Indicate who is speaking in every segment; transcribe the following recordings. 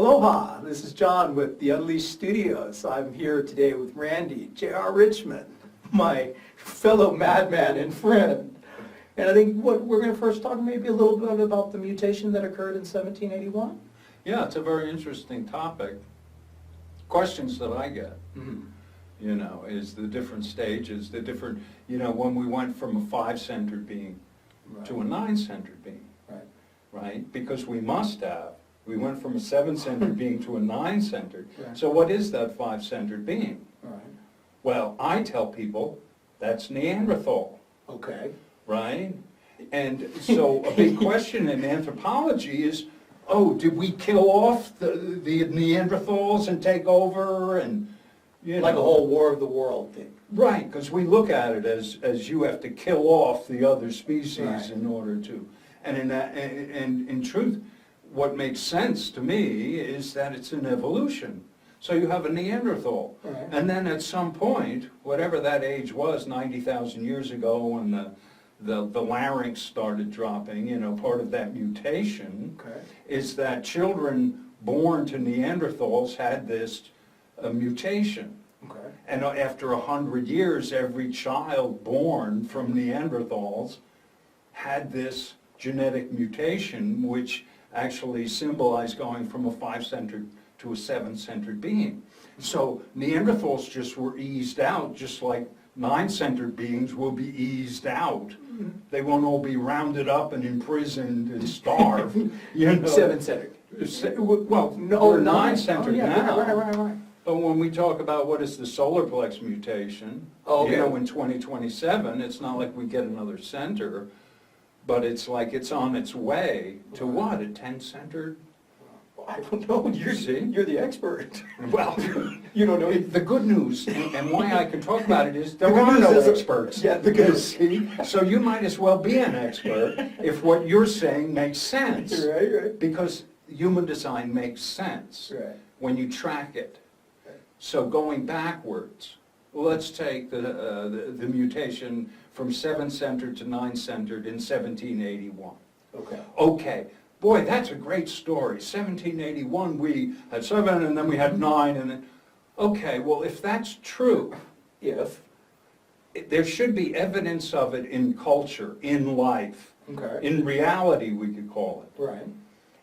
Speaker 1: Aloha, this is John with the Unleashed Studios. I'm here today with Randy, J.R. Richmond, my fellow madman and friend. And I think we're going to first talk maybe a little bit about the mutation that occurred in 1781.
Speaker 2: Yeah, it's a very interesting topic. Questions that I get, is the different stages, the different, when we went from a 5-centered being to a 9-centered being, right? Because we must have. We went from a 7-centered being to a 9-centered.
Speaker 1: Right.
Speaker 2: So what is that 5-centered being?
Speaker 1: Right.
Speaker 2: Well, I tell people that's Neanderthal.
Speaker 1: Okay.
Speaker 2: Right? And so a big question in anthropology is, oh, did we kill off the Neanderthals and take over and,
Speaker 1: Like a whole War of the World thing.
Speaker 2: Right, because we look at it as you have to kill off the other species
Speaker 1: Right.
Speaker 2: in order to. And in truth, what makes sense to me is that it's an evolution. So you have a Neanderthal.
Speaker 1: Right.
Speaker 2: And then at some point, whatever that age was, 90,000 years ago, when the larynx started dropping, part of that mutation is that children born to Neanderthals had this mutation.
Speaker 1: Okay.
Speaker 2: And after 100 years, every child born from Neanderthals had this genetic mutation, which actually symbolized going from a 5-centered to a 7-centered being. So Neanderthals just were eased out, just like 9-centered beings will be eased out. They won't all be rounded up and imprisoned and starved.
Speaker 1: 7-centered.
Speaker 2: Well,
Speaker 1: No,
Speaker 2: we're 9-centered now.
Speaker 1: Right.
Speaker 2: But when we talk about what is the solar plex mutation, in 2027, it's not like we get another center, but it's like it's on its way to what, a 10-centered?
Speaker 1: I don't know, you're the expert.
Speaker 2: Well,
Speaker 1: You don't know.
Speaker 2: the good news, and why I can talk about it is, there
Speaker 1: The good
Speaker 2: are
Speaker 1: news
Speaker 2: no
Speaker 1: is-
Speaker 2: experts.
Speaker 1: Yeah, the good
Speaker 2: See? So you might as well be an expert if what you're saying makes sense.
Speaker 1: Right.
Speaker 2: Because human design makes sense
Speaker 1: Right.
Speaker 2: when you track it. So going backwards, let's take the mutation from 7-centered to 9-centered in 1781.
Speaker 1: Okay.
Speaker 2: Okay, boy, that's a great story. 1781, we had 7 and then we had 9 and then, okay, well, if that's true, there should be evidence of it in culture, in life,
Speaker 1: Okay.
Speaker 2: in reality, we could call it.
Speaker 1: Right.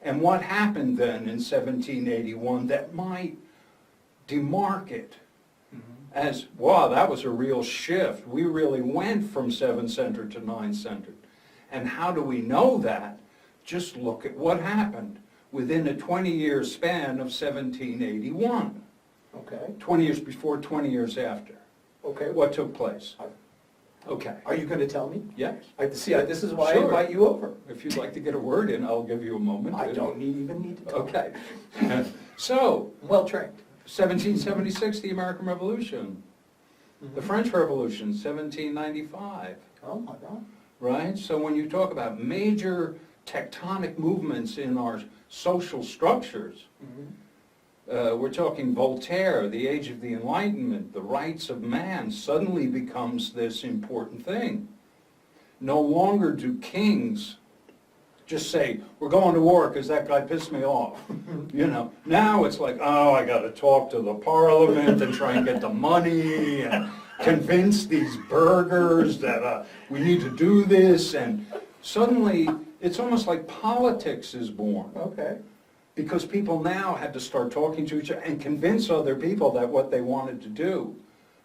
Speaker 2: And what happened then in 1781 that might demark it as, wow, that was a real shift. We really went from 7-centered to 9-centered. And how do we know that? Just look at what happened within a 20-year span of 1781.
Speaker 1: Okay.
Speaker 2: 20 years before, 20 years after.
Speaker 1: Okay.
Speaker 2: What took place? Okay.
Speaker 1: Are you going to tell me?
Speaker 2: Yes.
Speaker 1: This is why I
Speaker 2: Sure.
Speaker 1: invite you over.
Speaker 2: If you'd like to get a word in, I'll give you a moment.
Speaker 1: I don't even need to talk.
Speaker 2: Okay. So,
Speaker 1: I'm well trained.
Speaker 2: 1776, the American Revolution. The French Revolution, 1795.
Speaker 1: Oh my God.
Speaker 2: Right? So when you talk about major tectonic movements in our social structures, we're talking Voltaire, the age of the Enlightenment, the rights of man suddenly becomes this important thing. No longer do kings just say, we're going to war because that guy pissed me off. Now it's like, oh, I got to talk to the parliament and try and get the money and convince these burghers that we need to do this. And suddenly, it's almost like politics is born.
Speaker 1: Okay.
Speaker 2: Because people now had to start talking to each other and convince other people that what they wanted to do,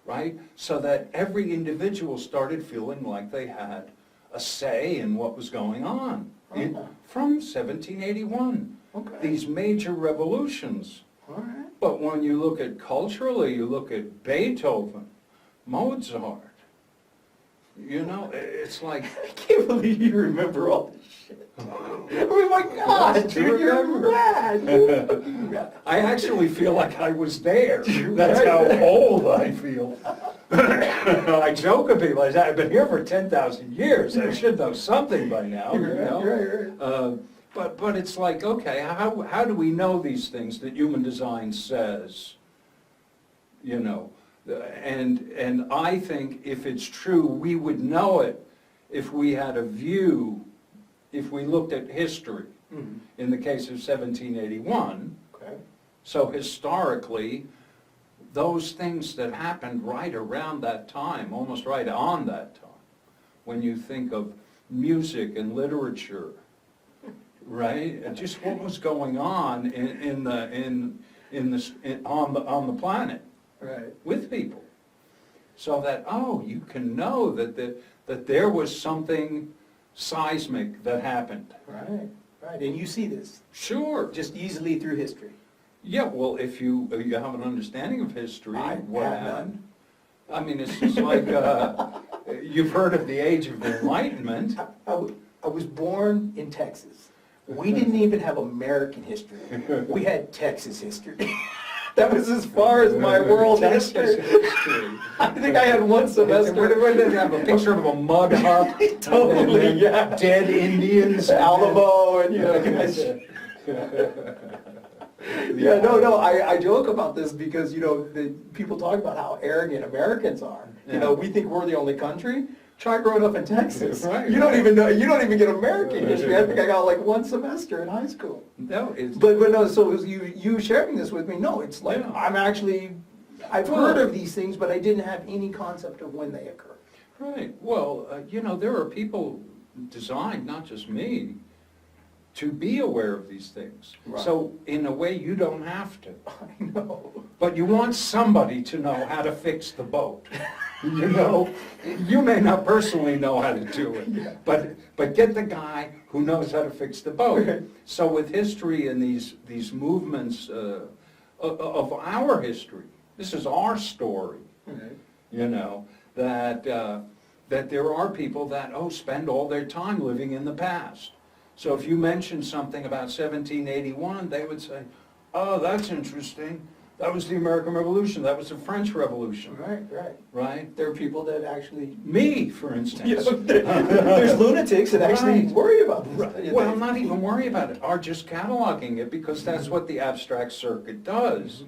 Speaker 2: right? So that every individual started feeling like they had a say in what was going on from 1781.
Speaker 1: Okay.
Speaker 2: These major revolutions.
Speaker 1: All right.
Speaker 2: But when you look at culturally, you look at Beethoven, Mozart, it's like...
Speaker 1: I can't believe you remember all this shit. Oh my God,
Speaker 2: Lots to
Speaker 1: dude, you're
Speaker 2: remember.
Speaker 1: rad.
Speaker 2: I actually feel like I was there. That's how old I feel. I joke with people, I've been here for 10,000 years. I should know something by now.
Speaker 1: Right.
Speaker 2: But it's like, okay, how do we know these things that human design says? And I think if it's true, we would know it if we had a view, if we looked at history. In the case of 1781,
Speaker 1: Okay.
Speaker 2: So historically, those things that happened right around that time, almost right on that time, when you think of music and literature, right? And just what was going on on the planet
Speaker 1: Right.
Speaker 2: with people. So that, oh, you can know that there was something seismic that happened.
Speaker 1: Right, right, and you see this
Speaker 2: Sure.
Speaker 1: just easily through history.
Speaker 2: Yeah, well, if you have an understanding of history,
Speaker 1: I
Speaker 2: what
Speaker 1: have
Speaker 2: happened?
Speaker 1: none.
Speaker 2: I mean, it's just like, you've heard of the Age of Enlightenment.
Speaker 1: I was born in Texas. We didn't even have American history. We had Texas history. That was as far as my world history. I think I had one semester.
Speaker 2: What did they have, a picture of a mud hut?
Speaker 1: Totally,
Speaker 2: and
Speaker 1: yeah.
Speaker 2: Dead Indians?
Speaker 1: Alamo and, you know, guys. Yeah, no, I joke about this because, you know, people talk about how arrogant Americans are. You know, we think we're the only country. Try growing up in Texas.
Speaker 2: Right,
Speaker 1: You don't even know, you don't even get American history. I think I got like one semester in high school.
Speaker 2: No, it's.
Speaker 1: But no, so it was you sharing this with me, no, it's like,
Speaker 2: Yeah.
Speaker 1: I've heard of these things, but I didn't have any concept of when they occur.
Speaker 2: Right, well, you know, there are people designed, not just me, to be aware of these things.
Speaker 1: Right.
Speaker 2: So in a way, you don't have to.
Speaker 1: I know.
Speaker 2: But you want somebody to know how to fix the boat. You know, you may not personally know how to do it, but get the guy who knows how to fix the boat. So with history and these movements of our history, this is our story, you know, that there are people that, spend all their time living in the past. So if you mention something about 1781, they would say, oh, that's interesting. That was the American Revolution. That was the French Revolution.
Speaker 1: Right.
Speaker 2: Right?
Speaker 1: There are people that actually,
Speaker 2: Me, for instance.
Speaker 1: you know, there's lunatics that actually
Speaker 2: Right.
Speaker 1: worry about this.
Speaker 2: Right. Well, not even worry about it, are just cataloging it because that's what the abstract circuit does.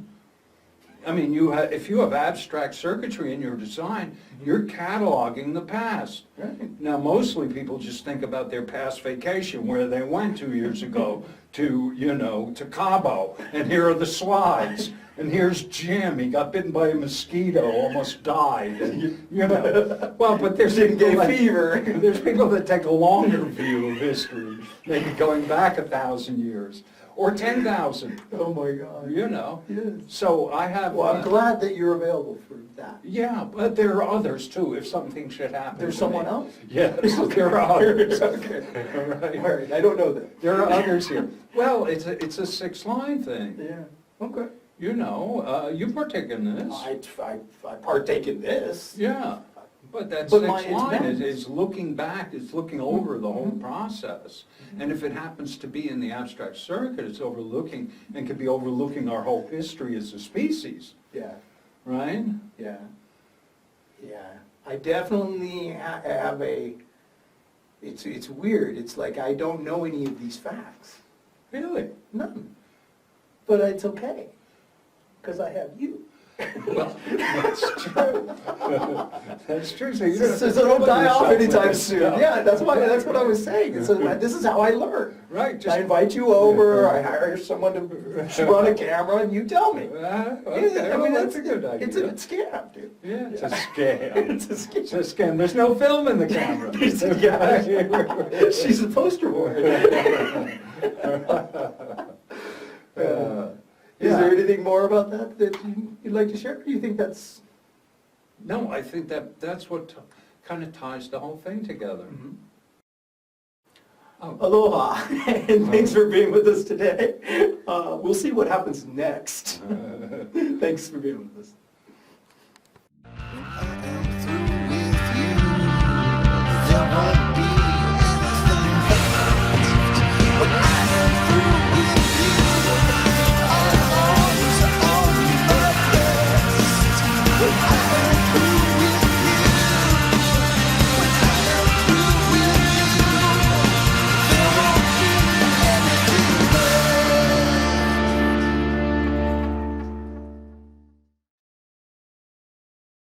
Speaker 2: I mean, if you have abstract circuitry in your design, you're cataloging the past.
Speaker 1: Right.
Speaker 2: Now, mostly people just think about their past vacation where they went 2 years ago to Cabo, and here are the slides. And here's Jim, he got bitten by a mosquito, almost died, and, you know. Well, but there's
Speaker 1: Didn't
Speaker 2: people
Speaker 1: get
Speaker 2: that-
Speaker 1: fever.
Speaker 2: There's people that take a longer view of history, maybe going back 1,000 years, or 10,000,
Speaker 1: Oh my God.
Speaker 2: you know.
Speaker 1: Yes.
Speaker 2: So I have.
Speaker 1: Well, I'm glad that you're available for that.
Speaker 2: Yeah, but there are others too, if something should happen.
Speaker 1: There's
Speaker 2: to
Speaker 1: someone
Speaker 2: me.
Speaker 1: else?
Speaker 2: Yes, there are others.
Speaker 1: Okay.
Speaker 2: Right.
Speaker 1: All right, I don't know that.
Speaker 2: There are others here. Well, it's a six-line thing,
Speaker 1: Yeah, okay.
Speaker 2: you know, you partake in this.
Speaker 1: I partake in this.
Speaker 2: Yeah, but that
Speaker 1: But
Speaker 2: sixth
Speaker 1: it's
Speaker 2: line
Speaker 1: meant.
Speaker 2: is looking back, it's looking over the whole process. And if it happens to be in the abstract circuit, it's overlooking, and could be overlooking our whole history as a species,
Speaker 1: Yeah,
Speaker 2: right?
Speaker 1: yeah. I definitely have it's weird. It's like I don't know any of these facts.
Speaker 2: Really?
Speaker 1: None. But it's okay, because I have you.
Speaker 2: Well, that's true. That's true. So you don't have
Speaker 1: So
Speaker 2: to
Speaker 1: don't
Speaker 2: kill
Speaker 1: die off
Speaker 2: yourself with
Speaker 1: anytime
Speaker 2: this
Speaker 1: soon.
Speaker 2: stuff.
Speaker 1: Yeah, that's what I was saying. So this is how I learn.
Speaker 2: Right,
Speaker 1: I
Speaker 2: just.
Speaker 1: invite you over, I hire someone to run a camera, and you tell me.
Speaker 2: Okay,
Speaker 1: Yeah, I
Speaker 2: well,
Speaker 1: mean,
Speaker 2: that's a good idea.
Speaker 1: It's a scam, dude.
Speaker 2: Yeah, it's a scam.
Speaker 1: It's a scam.
Speaker 2: It's a scam. There's no film in the camera.
Speaker 1: Yeah. She's a poster boy. Is there anything more about that you'd like to share? Or do you think that's...
Speaker 2: No, I think that's what kind of ties the whole thing together.
Speaker 1: Aloha, and thanks for being with us today. We'll see what happens next. Thanks for being with us.